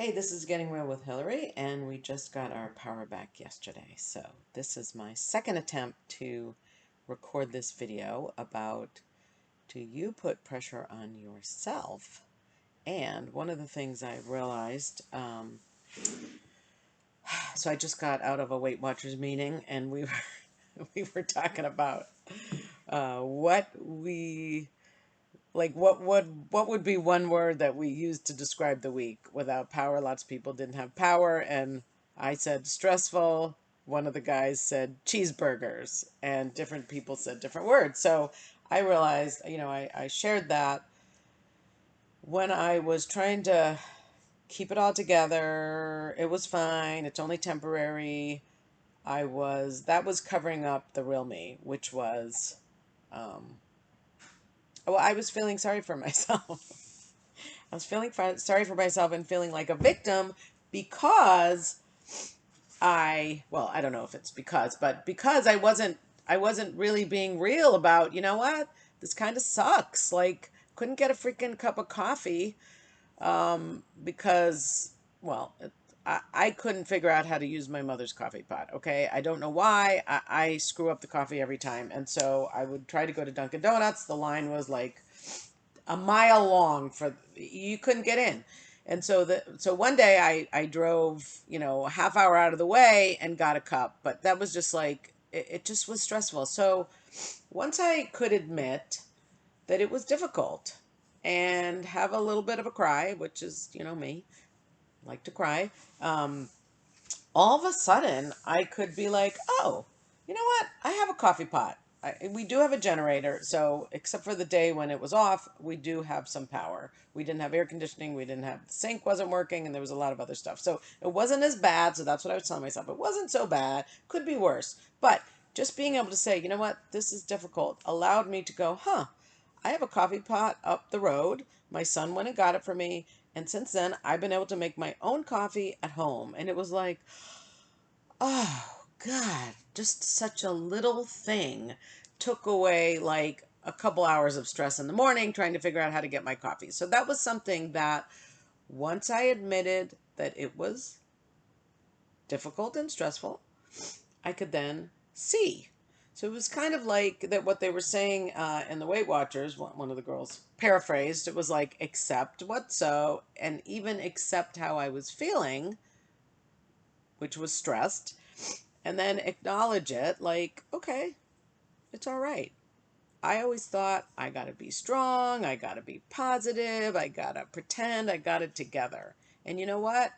Hey, this is Getting Real with Hillary, and we just got our power back yesterday. So this is my second attempt to record this video about, do you put pressure on yourself? And one of the things I realized, so I just got out of a Weight Watchers meeting, and we were we were talking about what we like what would be one word that we used to describe the week without power. Lots of people didn't have power, and I said stressful. One of the guys said cheeseburgers, and different people said different words. So I realized, I shared that when I was trying to keep it all together. It was fine. It's only temporary. That was covering up the real me, which was, um, well, I was feeling sorry for myself. I was feeling sorry for myself and feeling like a victim because I don't know if it's but because I wasn't really being real about, you know what? This kind of sucks. Like, couldn't get a freaking cup of coffee because, well, I couldn't figure out how to use my mother's coffee pot. Okay. I don't know why. I screw up the coffee every time. And so I would try to go to Dunkin' Donuts. The line was like a mile long you couldn't get in. And so one day I drove, a half hour out of the way and got a cup, but that was just like it just was stressful. So once I could admit that it was difficult and have a little bit of a cry, which is, me, like to cry, um, all of a sudden I could be like, oh, you know what? I have a coffee pot. We do have a generator, so except for the day when it was off, we do have some power. We didn't have air conditioning, we didn't have the sink wasn't working, and there was a lot of other stuff. So it wasn't as bad. So that's what I was telling myself. It wasn't so bad. Could be worse. But just being able to say, you know what, this is difficult, allowed me to go, huh? I have a coffee pot up the road. My son went and got it for me. And since then, I've been able to make my own coffee at home. And it was like, oh, God, just such a little thing took away like a couple hours of stress in the morning trying to figure out how to get my coffee. So that was something that once I admitted that it was difficult and stressful, I could then see. So it was kind of like that what they were saying in the Weight Watchers, one of the girls paraphrased, it was like, accept what's so, and even accept how I was feeling, which was stressed, and then acknowledge it like, okay, it's all right. I always thought I got to be strong, I got to be positive, I got to pretend I got it together. And you know what?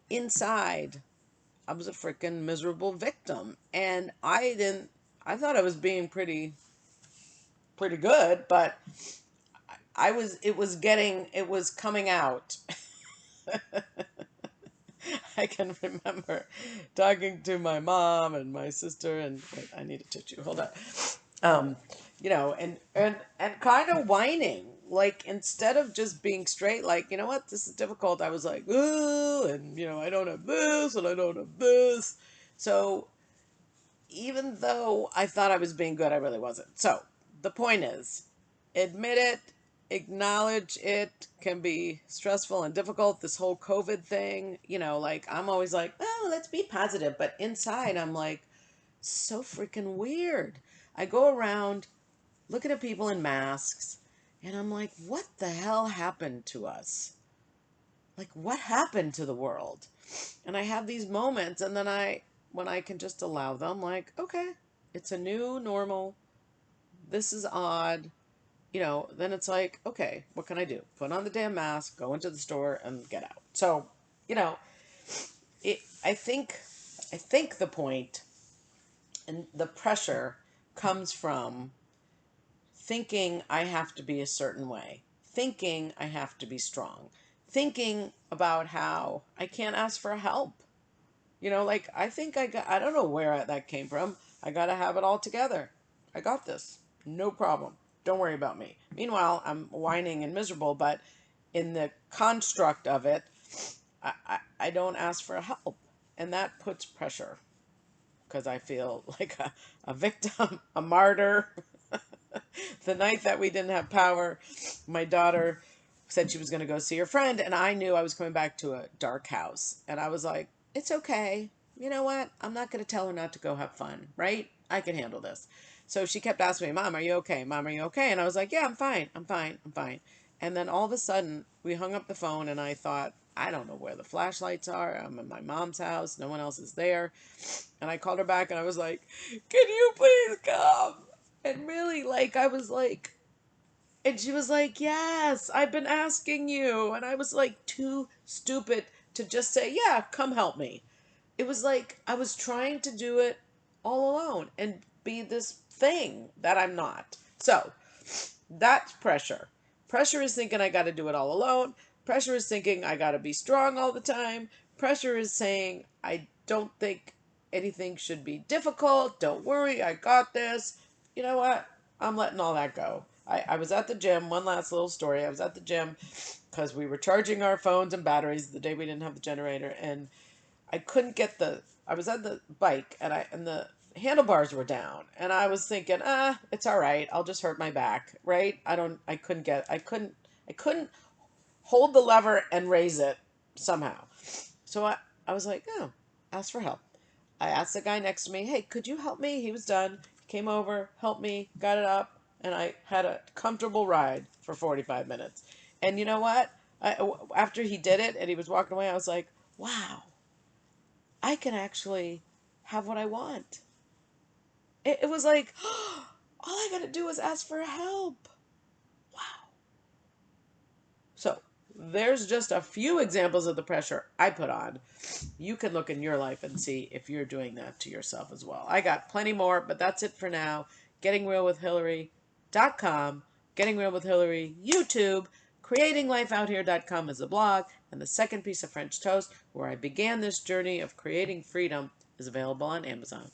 Inside, I was a freaking miserable victim. And I thought I was being pretty good, but it was coming out. I can remember talking to my mom and my sister, and wait, I need a tissue. Hold on. Um, and kind of whining. Like, instead of just being straight, like, you know what, this is difficult. I was like, ooh, and I don't have this, and I don't have this. So even though I thought I was being good, I really wasn't. So the point is, admit it, acknowledge it can be stressful and difficult. This whole COVID thing, like, I'm always like, oh, let's be positive. But inside, I'm like, so freaking weird. I go around looking at people in masks, and I'm like, what the hell happened to us? Like, what happened to the world? And I have these moments, and then when I can just allow them, like, okay, it's a new normal. This is odd. Then it's like, okay, what can I do? Put on the damn mask, go into the store, and get out. So, you know, it. I think the point and the pressure comes from thinking I have to be a certain way, thinking I have to be strong, thinking about how I can't ask for help. Like, I don't know where that came from. I got to have it all together. I got this. No problem. Don't worry about me. Meanwhile, I'm whining and miserable, but in the construct of it, I don't ask for help. And that puts pressure because I feel like a victim, a martyr. The night that we didn't have power, my daughter said she was going to go see her friend, and I knew I was coming back to a dark house. And I was like, it's okay. You know what? I'm not going to tell her not to go have fun, right? I can handle this. So she kept asking me, Mom, are you okay? Mom, are you okay? And I was like, yeah, I'm fine. I'm fine. I'm fine. And then all of a sudden, we hung up the phone, and I thought, I don't know where the flashlights are. I'm in my mom's house. No one else is there. And I called her back, and I was like, can you please come? And really, like, I was like, and she was like, yes, I've been asking you. And I was like, too stupid to just say, yeah, come help me. It was like I was trying to do it all alone and be this thing that I'm not. So that's pressure. Pressure is thinking I got to do it all alone. Pressure is thinking I got to be strong all the time. Pressure is saying I don't think anything should be difficult. Don't worry, I got this. You know what? I'm letting all that go. I was at the gym. One last little story. I was at the gym because we were charging our phones and batteries the day we didn't have the generator, and I couldn't get the. I was at the bike, and the handlebars were down, and I was thinking, it's all right. I'll just hurt my back, right? I couldn't get. I couldn't hold the lever and raise it somehow. So I was like, oh, ask for help. I asked the guy next to me, hey, could you help me? He was done. He came over, helped me, got it up, and I had a comfortable ride for 45 minutes. And you know what? After he did it and he was walking away, I was like, wow, I can actually have what I want. It was like, all I got to do is ask for help. Wow. So there's just a few examples of the pressure I put on. You can look in your life and see if you're doing that to yourself as well. I got plenty more, but that's it for now. GettingRealWithHillary.com, Getting Real with Hillary, YouTube, CreatingLifeOutHere.com is a blog, and the second piece of French toast, where I began this journey of creating freedom, is available on Amazon.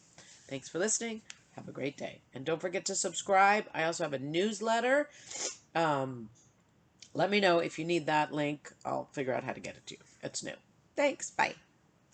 Thanks for listening. Have a great day. And don't forget to subscribe. I also have a newsletter. Um, Let me know if you need that link. I'll figure out how to get it to you. It's new. Thanks. Bye.